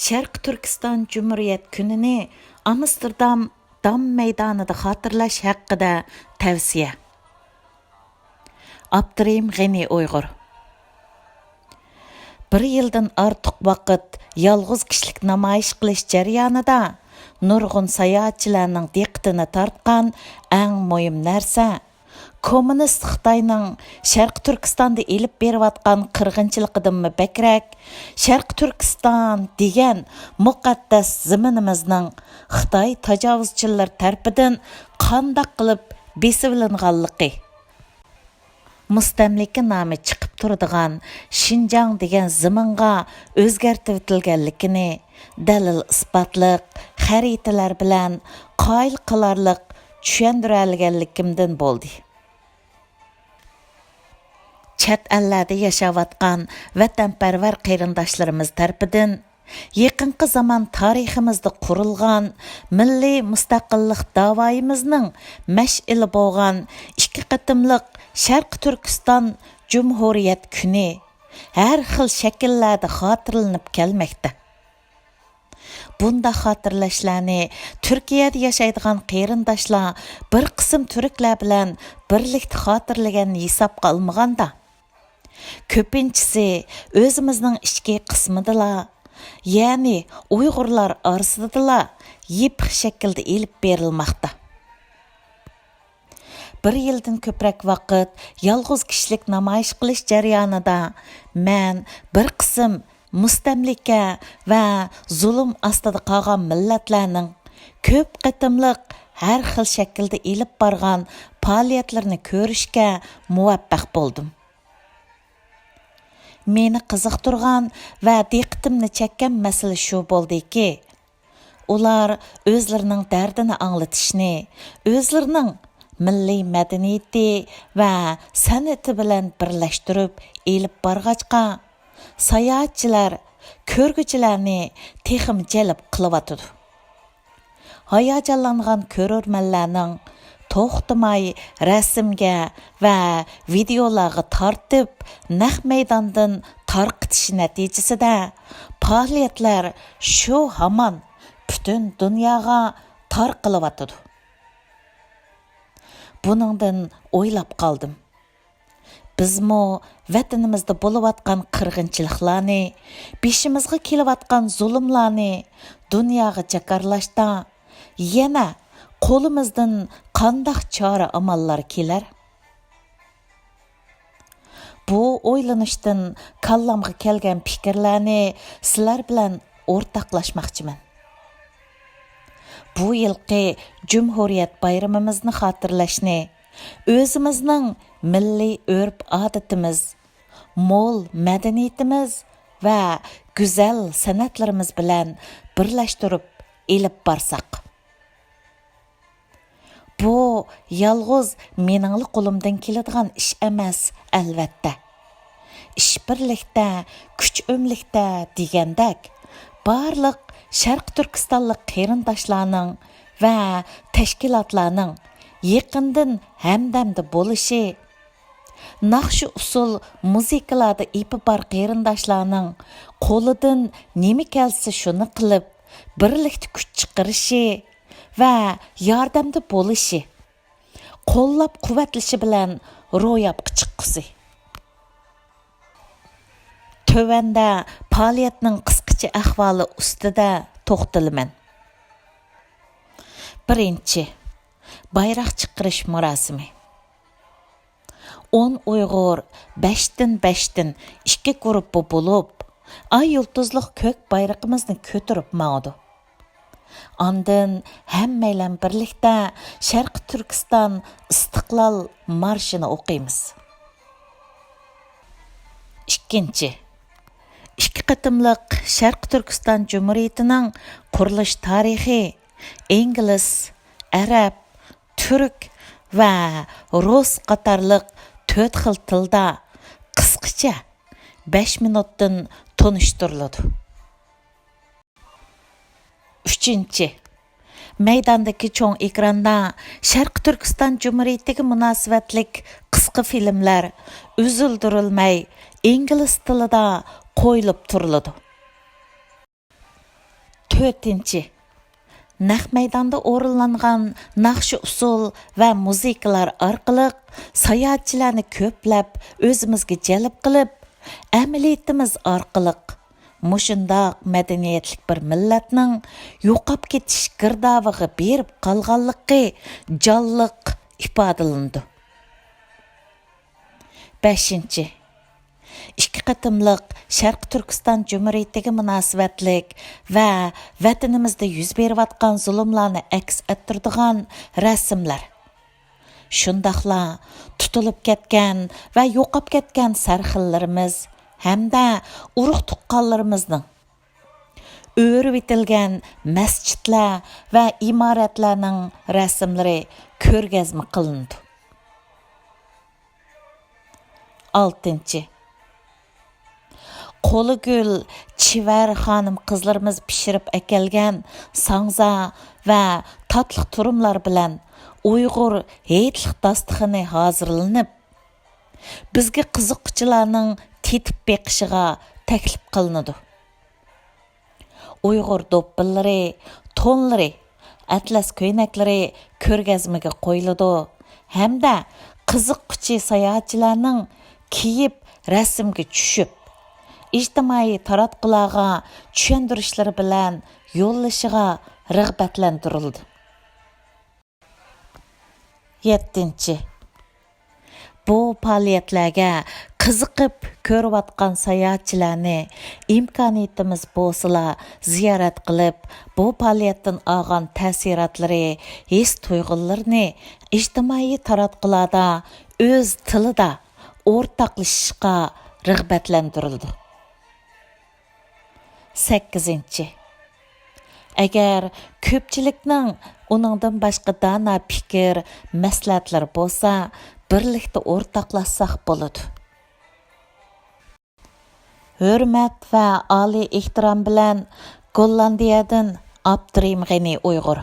Şərq Türkistan Cumhuriyet gününü Amsterdam Dam meydanida xatırlaş haqqida tavsiya. Abdurrahim G'ani Uyg'ur. Bir yildan ortiq vaqt yolg'iz kishilik namoyish qilish jarayonida nurg'un sayohatchilarning diqqatini tortgan eng muhim narsa kommunist Xitoyning Sharq Turkistonda elib berayotgan qirg'inchiligidanmi bakrak Sharq Turkiston degan muqaddas zaminimizning Xitoy tajovuzchilar tarafidan qandoq qilib besilinganligi. Mustamlika nomi chiqib turadigan Xinjiang degan zaminga o'zgartirilganligini dalil isbotliq xaritalar bilan qoyil qilarliq tushuntirganligimdan bo'ldi. Chet ellarda yashayotgan vatanparvar qarindoshlarimiz tarafidan yaqinqi zaman tariximizda qurilgan milliy mustaqillik davoyimizning mash'ili bo'lgan ikki qatimliq Sharq Turkiston Cumhuriyet kuni har xil shakllarda xotirlanib kelmoqda. Bunda xotirlashlarni Turkiyada yashaydigan qarindoshlar bir qism turklar bilan birlikda xotirlaganni hisobga olmaganda, ko'pinchisi o'zimizning ichki qismidalar, ya'ni Uyg'urlar orasidalar yipiq shaklda elib berilmoqda. Bir yildan ko'proq vaqt yolg'iz kishilik namoyish qilish jarayonida men bir qism mustamlika va zulm ostida qolgan millatlarning ko'p qatimliq har xil shaklda elib borgan faoliyatlarini ko'rishga muvaffaq bo'ldim. Meni qiziqtirgan va diqqatimni chekkan masala shu bo'ldiki, ular o'zlarining dardini anglatishni, o'zlarining milliy madaniyati va san'ati bilan birlashtirib elib borg'achqa, sayohatchilar, ko'rguchilarni texim jalb qilyotdi. Hayajonlangan ko'rurmanlarning to'xtamay rasmga va videolarga tortib naq maydondan tarqitish natijasida faoliyatlar shu hamon butun dunyoga tarqalyotdi. Buningdan o'ylab qoldim. Bizmo vatanimizda bo'layotgan qirg'inchiliklarni, beshimizga kelayotgan zulmlarni dunyoga jakarlashda yana qo'limizdan qandoq chora amallar kelar? Bu o'ylanishdan kallamga kelgan fikrlarni sizlar bilan o'rtoqlashmoqchiman. Bu yilqi Cumhuriyet bayramimizni xotirlashni, o'zimizning milliy urf-odatimiz, mo'l madaniyatimiz va go'zal san'atlarimiz bilan birlashtirib elib borsak. Bu yolg'iz meningli qo'limdan keladigan ish emas, albatta. Ish birlikda, kuch o'mlikda degandek, barliq Sharq Turkistonlik qarindoshlarning va tashkilotlarning yaqindan hamdamda bo'lishi, naqshi usul muzikalarda ipi bor qarindoshlarning qo'lidan nima kelsa shuni qilib, birlikda kuch chiqarishi va yordamda bo'lishi, qo'llab quvvatlashi bilan ro'yobga chiqqisi. Tövanda faoliyatning qisqacha ahvoli ustida to'xtalaman. Birinchi, bayroq chiqarish murosimi. 10 Uyg'ur 5dan 2 guruh bo'lib, ay yulduzliq ko'k bayrog'imizni ko'tarib ma'udi. Ondan hammaylar birlikda Sharq Turkiston istiqlol marshini o'qiymiz. Ikkinchi, ikki qatimliq Sharq Turkiston Cumhuriyetining qurilish tarixi ingliz, arab, turk va rus qatorliq 4 xil tilda qisqacha 5 minutdan tanishtiriladi. Uchinchi, maydondagi cho'ng ekranda Sharq Turkiston Cumhuriyetiga munosabatlik qisqa filmlar uzildirilmay ingliz tilida qo'yilib turiladi. 4. Naq maydonda o'rinlangan naqshi usul va muzikalar orqali sayohatchilarni ko'plab o'zimizga jalb qilib, amaliyatimiz orqali mushundoq madaniyatlik bir millatning yo'qolib ketish girdoviga berib qolganligi jonliq ifodalandi. 5. İki qatımlıq Şərq Türkistan Cumhuriyetiga münasibətlik və vətənimizdə yüz beriyotgan zulmlarni əks ettirdigan rəsmlər. Şundaqla tutulub ketgan və yo'qolib ketgan sarxillarimiz hamda urug' tuqqanlarimizning o'rib etilgan masjidlar va imoratlarning rasmlari ko'rgazma qilindi. 6. Qo'li gul chivar xonim qizlarimiz pishirib akelgan sangza va tatliq turumlar bilan Uyg'ur heytliq dasturxoni hozirlanib, bizga qiziqchilarning tetib beqishiga taklif qilinadi. Uyg'ur do'ppillari, to'nlari, atlas ko'ynaklari ko'rgazmaga qo'yiladi hamda qiziqchi sayohatchilarning kiyib rasmga tushib, ijtimoiy taratqularga tushuntirishlari bilan yo'llashiga rag'batlantirildi. 7. Bu faoliyatlarga qiziqib ko'rayotgan sayohatchilarni imkoniyatimiz bo'lsa ziyorat qilib, bu faoliyatdan olgan ta'sirotlari, his tuyg'ularni ijtimoiy taratqularda o'z tilida o'rtoqlashishga rag'batlantirildi. 8. Agar ko'pchilikning uningdan boshqa dana fikr, maslahatlar bo'lsa, birlikda o'rtoqlashsak bo'ladi. Hurmat va oliy ehtirom bilan Gollandiyadan Abdurim G'ani Uyg'ur.